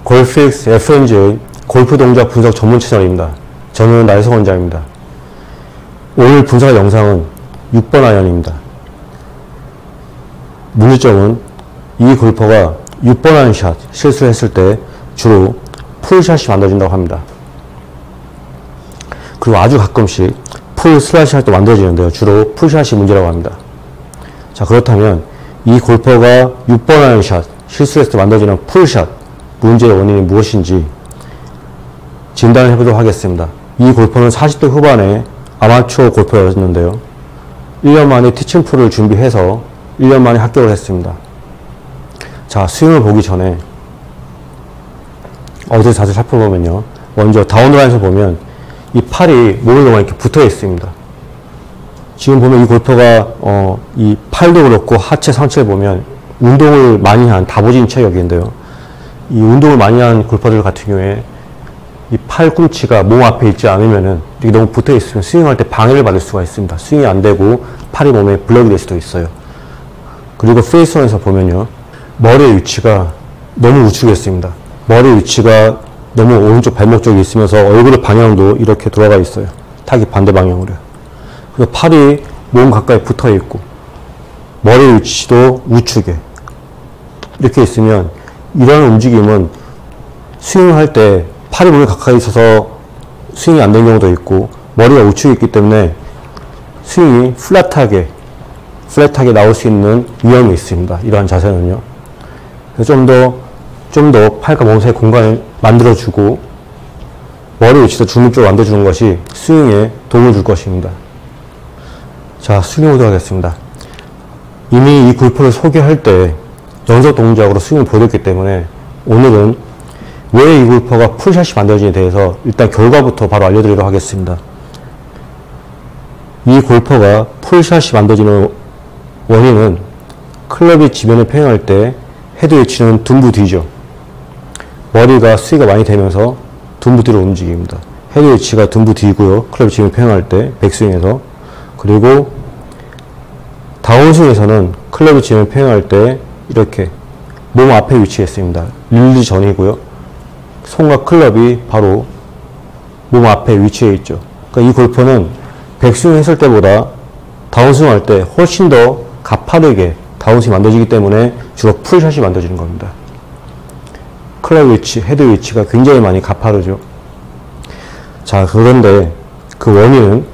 골프익스 FNG의 골프 동작 분석 전문 채널입니다. 저는 나혜석 원장입니다. 오늘 분석할 영상은 6번 아이언입니다. 문제점은 이 골퍼가 6번 아이언 샷 실수를 했을 때 주로 풀샷이 만들어진다고 합니다. 그리고 아주 가끔씩 풀 슬라이스 샷도 만들어지는데요. 주로 풀샷이 문제라고 합니다. 자, 그렇다면 이 골퍼가 6번 아이언 샷 실수했을 때 만들어지는 풀샷 문제의 원인이 무엇인지 진단을 해보도록 하겠습니다. 이 골퍼는 40대 후반에 아마추어 골퍼였는데요. 1년 만에 티칭 프로를 준비해서 1년 만에 합격을 했습니다. 자, 스윙을 보기 전에 어디서 자세히 살펴보면요. 먼저 다운라인에서 보면 이 팔이 몸에 너무 이렇게 붙어 있습니다. 지금 보면 이 골퍼가 이 팔도 그렇고 하체 상체를 보면 운동을 많이 한 다부진 체격인데요. 이 운동을 많이 한 골퍼들 같은 경우에 이 팔꿈치가 몸 앞에 있지 않으면은 이렇게 너무 붙어 있으면 스윙할 때 방해를 받을 수가 있습니다. 스윙이 안 되고 팔이 몸에 블럭이 될 수도 있어요. 그리고 페이스온에서 보면요. 머리의 위치가 너무 우측했습니다. 머리 위치가 너무 오른쪽 발목 쪽에 있으면서 얼굴의 방향도 이렇게 돌아가 있어요. 타깃 반대 방향으로. 그리고 팔이 몸 가까이 붙어 있고 머리 위치도 우측에 이렇게 있으면 이런 움직임은 스윙할 때 팔이 몸에 가까이 있어서 스윙이 안 되는 경우도 있고 머리가 우측에 있기 때문에 스윙이 플랫하게 나올 수 있는 위험이 있습니다. 이러한 자세는요. 그래서 좀 더 팔과 몸 사이 공간을 만들어주고 머리 위치도 중립적으로 만들어주는 것이 스윙에 도움을 줄 것입니다. 자, 스윙해 보도록 하겠습니다. 이미 이 골프를 소개할 때 연속 동작으로 스윙을 보여줬기 때문에 오늘은 왜 이 골퍼가 풀샷이 만들어지는지에 대해서 일단 결과부터 바로 알려드리도록 하겠습니다. 이 골퍼가 풀샷이 만들어지는 원인은 클럽이 지면을 평행할 때 헤드 위치는 둔부 뒤죠. 머리가 스위가 많이 되면서 둔부 뒤로 움직입니다. 헤드 위치가 둔부 뒤고요. 클럽이 지면 평행할 때 백스윙에서. 그리고 다운스윙에서는 클럽이 지면 평행할 때 이렇게 몸 앞에 위치했습니다. 릴리 전이고요. 손과 클럽이 바로 몸 앞에 위치해 있죠. 그러니까 이 골퍼는 백스윙 했을 때보다 다운스윙 할 때 훨씬 더 가파르게 다운스윙이 만들어지기 때문에 주로 풀샷이 만들어지는 겁니다. 클럽 위치, 헤드 위치가 굉장히 많이 가파르죠. 자, 그런데 그 원인은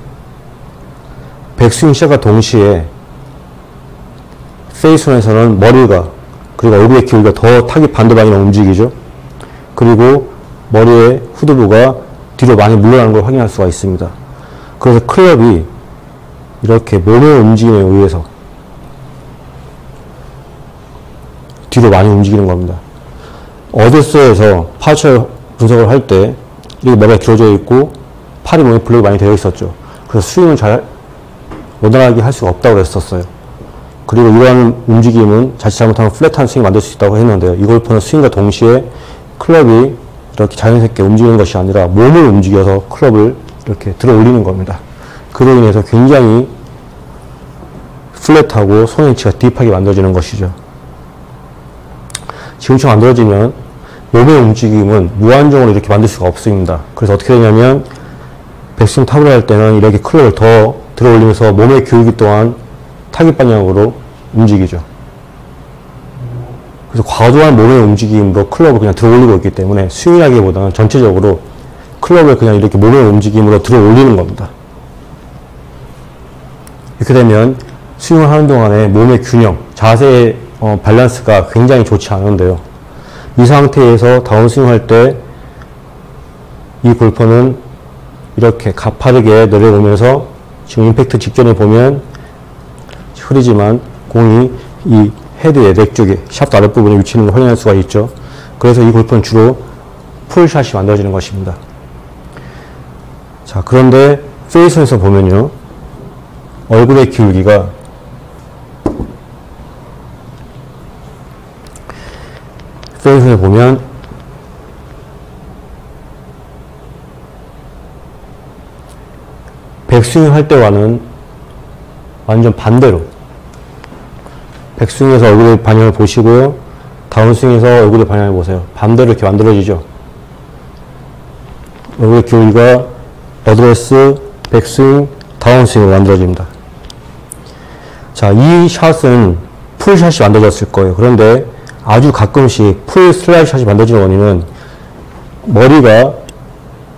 백스윙 시작과 동시에 페이스온에서는 머리가 그리고 얼굴의 기울기가 더 타깃 반대 방향으로 움직이죠. 그리고 머리의 후두부가 뒤로 많이 물러나는 걸 확인할 수가 있습니다. 그래서 클럽이 이렇게 몸의 움직임에 의해서 뒤로 많이 움직이는 겁니다. 어드스에서 파처 분석을 할 때 이렇게 머리가 길어져 있고 팔이 몸에 블록이 많이 되어 있었죠. 그래서 스윙을 잘 원활하게 할 수가 없다고 했었어요. 그리고 이러한 움직임은 자칫 잘못하면 플랫한 스윙을 만들 수 있다고 했는데요. 이 골프는 스윙과 동시에 클럽이 이렇게 자연스럽게 움직이는 것이 아니라 몸을 움직여서 클럽을 이렇게 들어 올리는 겁니다. 그로 인해서 굉장히 플랫하고 손의 위치가 딥하게 만들어지는 것이죠. 지금처럼 만들어지면 몸의 움직임은 무한정으로 이렇게 만들 수가 없습니다. 그래서 어떻게 되냐면 백스윙 탑을 할 때는 이렇게 클럽을 더 들어 올리면서 몸의 기울기 또한 타깃 방향으로 움직이죠. 그래서 과도한 몸의 움직임으로 클럽을 그냥 들어 올리고 있기 때문에 스윙하기보다는 전체적으로 클럽을 그냥 이렇게 몸의 움직임으로 들어 올리는 겁니다. 이렇게 되면 스윙을 하는 동안에 몸의 균형, 자세의 밸런스가 굉장히 좋지 않은데요. 이 상태에서 다운스윙 할 때 이 골퍼는 이렇게 가파르게 내려오면서 지금 임팩트 직전에 보면 흐리지만 공이 이 헤드의 넥 쪽에 샤프트 아랫부분에 위치하는 걸 확인할 수가 있죠. 그래서 이 골프는 주로 풀샷이 만들어지는 것입니다. 자, 그런데 페이스에서 보면요. 얼굴의 기울기가 페이스에 보면 백스윙 할 때와는 완전 반대로 백스윙에서 얼굴의 방향을 보시고요. 다운스윙에서 얼굴의 방향을 보세요. 반대로 이렇게 만들어지죠. 얼굴의 기울기가 어드레스, 백스윙, 다운스윙으로 만들어집니다. 자, 이 샷은 풀샷이 만들어졌을 거예요. 그런데 아주 가끔씩 풀 슬라이드 샷이 만들어지는 원인은 머리가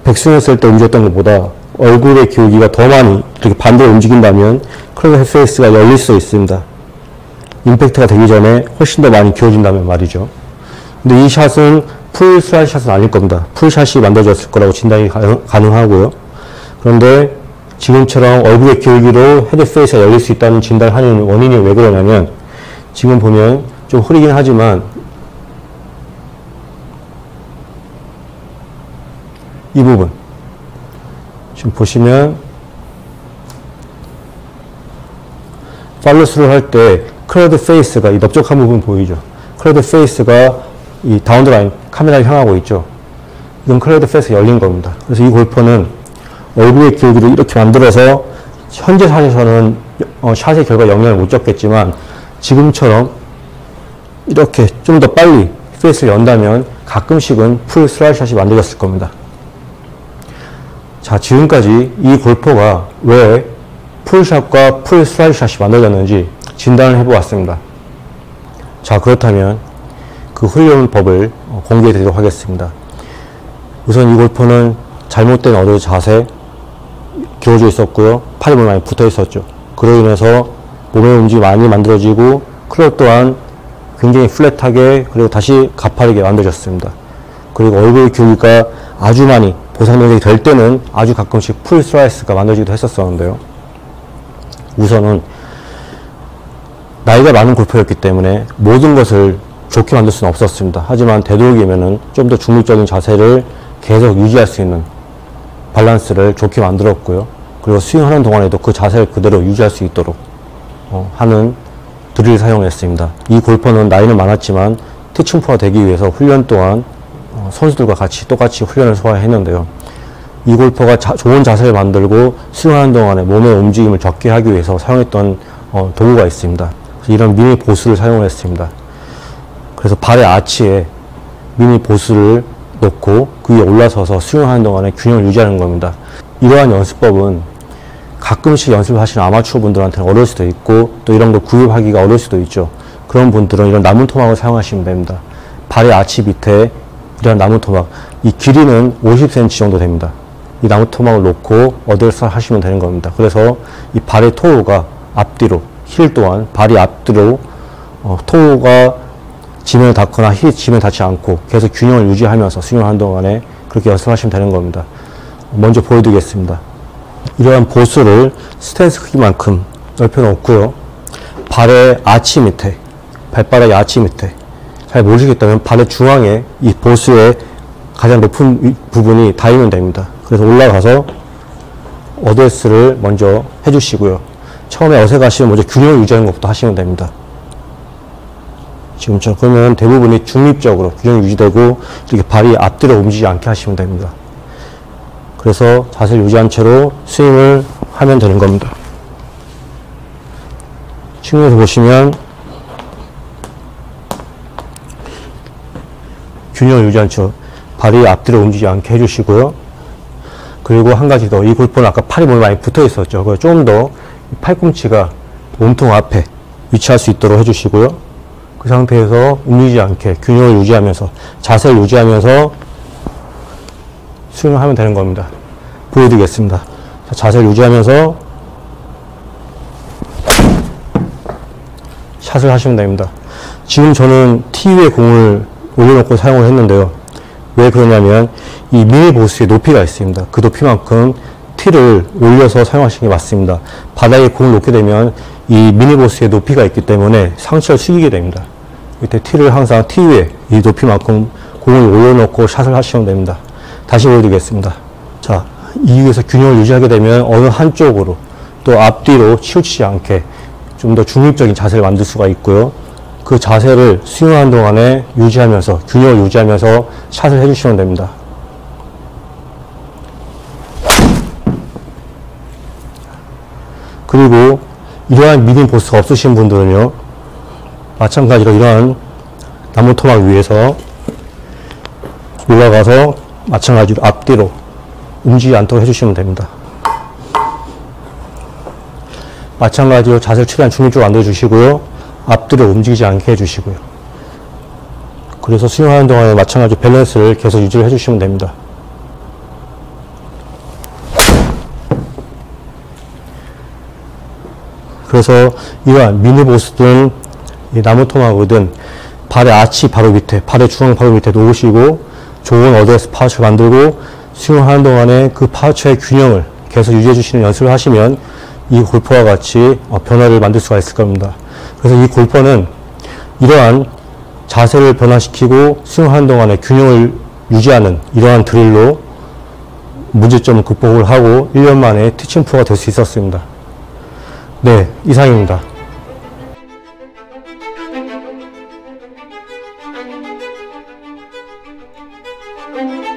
백스윙했을 때 움직였던 것보다 얼굴의 기울기가 더 많이 이렇게 반대로 움직인다면 클럽 페이스가 열릴 수 있습니다. 임팩트가 되기 전에 훨씬 더 많이 기울어진다면 말이죠. 근데 이 샷은 풀 슬라이드 샷은 아닐 겁니다. 풀샷이 만들어졌을 거라고 진단이 가능하고요. 그런데 지금처럼 얼굴의 기울기로 헤드 페이스가 열릴 수 있다는 진단을 하는 원인이 왜 그러냐면, 지금 보면 좀 흐리긴 하지만 이 부분 지금 보시면 팔로스루를 할 때 클러드 페이스가 이 넓적한 부분 보이죠? 클러드 페이스가 이 다운드 라인 카메라를 향하고 있죠? 이건 클러드 페이스가 열린 겁니다. 그래서 이 골퍼는 얼굴의 기울기를 이렇게 만들어서 현재 샷에서는 샷의 결과 영향을 못 줬겠지만 지금처럼 이렇게 좀 더 빨리 페이스를 연다면 가끔씩은 풀 슬라이드 샷이 만들어졌을 겁니다. 자, 지금까지 이 골퍼가 왜 풀샷과 풀 슬라이드 샷이 만들어졌는지 진단을 해보았습니다. 자, 그렇다면 그 훈련법을 공개해 드리도록 하겠습니다. 우선 이 골퍼는 잘못된 어드레스 자세, 기울어져 있었고요. 팔이 많이 붙어 있었죠. 그로 인해서 몸의 움직임이 많이 만들어지고 클럽 또한 굉장히 플랫하게 그리고 다시 가파르게 만들어졌습니다. 그리고 얼굴 기울기가 아주 많이 보상 능력이 될 때는 아주 가끔씩 풀 슬라이스가 만들어지기도 했었었는데요. 우선은 나이가 많은 골퍼였기 때문에 모든 것을 좋게 만들 수는 없었습니다. 하지만 되도록이면은 좀 더 중립적인 자세를 계속 유지할 수 있는 밸런스를 좋게 만들었고요. 그리고 스윙하는 동안에도 그 자세를 그대로 유지할 수 있도록 하는 드릴을 사용했습니다. 이 골퍼는 나이는 많았지만 티칭프로가 되기 위해서 훈련 동안 선수들과 같이 똑같이 훈련을 소화했는데요. 이 골퍼가 좋은 자세를 만들고 스윙하는 동안에 몸의 움직임을 적게 하기 위해서 사용했던 도구가 있습니다. 이런 미니 보스를 사용했습니다. 그래서 발의 아치에 미니 보스를 놓고 그 위에 올라서서 스윙하는 동안에 균형을 유지하는 겁니다. 이러한 연습법은 가끔씩 연습을 하시는 아마추어 분들한테는 어려울 수도 있고 또 이런 걸 구입하기가 어려울 수도 있죠. 그런 분들은 이런 나무 토막을 사용하시면 됩니다. 발의 아치 밑에 이런 나무 토막, 이 길이는 50cm 정도 됩니다. 이 나무 토막을 놓고 어드레스를 하시면 되는 겁니다. 그래서 이 발의 토우가 앞뒤로, 힐 또한 발이 앞뒤로 토우가 지면을 닿거나 힐이 지면을 닿지 않고 계속 균형을 유지하면서 스윙을 하는 동안에 그렇게 연습하시면 되는 겁니다. 먼저 보여드리겠습니다. 이러한 보스를 스탠스 크기만큼 넓혀 놓고요. 발의 아치 밑에, 발바닥의 아치 밑에, 잘 모르시겠다면 발의 중앙에 이 보스의 가장 높은 부분이 닿으면 됩니다. 그래서 올라가서 어드레스를 먼저 해주시고요. 처음에 어색하시면 먼저 균형을 유지하는 것부터 하시면 됩니다. 지금처럼 그러면 대부분이 중립적으로 균형이 유지되고 이렇게 발이 앞뒤로 움직이지 않게 하시면 됩니다. 그래서 자세를 유지한 채로 스윙을 하면 되는 겁니다. 측면에서 보시면 균형을 유지한 채로 발이 앞뒤로 움직이지 않게 해주시고요. 그리고 한 가지 더, 이 골프는 아까 팔이 몸에 많이 붙어 있었죠. 그래서 좀 더 팔꿈치가 몸통 앞에 위치할 수 있도록 해주시고요. 그 상태에서 움직이지 않게 균형을 유지하면서 자세를 유지하면서 스윙을 하면 되는 겁니다. 보여드리겠습니다. 자, 자세를 유지하면서 샷을 하시면 됩니다. 지금 저는 티 위에 공을 올려놓고 사용을 했는데요. 왜 그러냐면 이 미니 보스의 높이가 있습니다. 그 높이만큼 티를 올려서 사용하시는 게 맞습니다. 바닥에 공을 놓게 되면 이 미니 보스의 높이가 있기 때문에 상체를 숙이게 됩니다. 밑에 티를 항상 티 위에 이 높이만큼 공을 올려놓고 샷을 하시면 됩니다. 다시 보여드리겠습니다. 자, 이 위에서 균형을 유지하게 되면 어느 한쪽으로 또 앞뒤로 치우치지 않게 좀 더 중립적인 자세를 만들 수가 있고요. 그 자세를 스윙하는 동안에 유지하면서 균형을 유지하면서 샷을 해주시면 됩니다. 그리고 이러한 미니 보스가 없으신 분들은요, 마찬가지로 이러한 나무 토막 위에서 올라가서 마찬가지로 앞뒤로 움직이지 않도록 해주시면 됩니다. 마찬가지로 자세를 최대한 중립적으로 앉아주시고요. 앞뒤로 움직이지 않게 해주시고요. 그래서 스윙하는 동안에 마찬가지로 밸런스를 계속 유지를 해주시면 됩니다. 그래서 이러한 미니보스든 나무 토막이든 발의 아치 바로 밑에, 발의 중앙 바로 밑에 놓으시고 좋은 어드레스 파우치를 만들고 스윙하는 동안에 그 파우치의 균형을 계속 유지해 주시는 연습을 하시면 이 골퍼와 같이 변화를 만들 수가 있을 겁니다. 그래서 이 골퍼는 이러한 자세를 변화시키고 스윙하는 동안에 균형을 유지하는 이러한 드릴로 문제점을 극복을 하고 1년 만에 티칭 프로가 될 수 있었습니다. 네, 이상입니다. Thank you.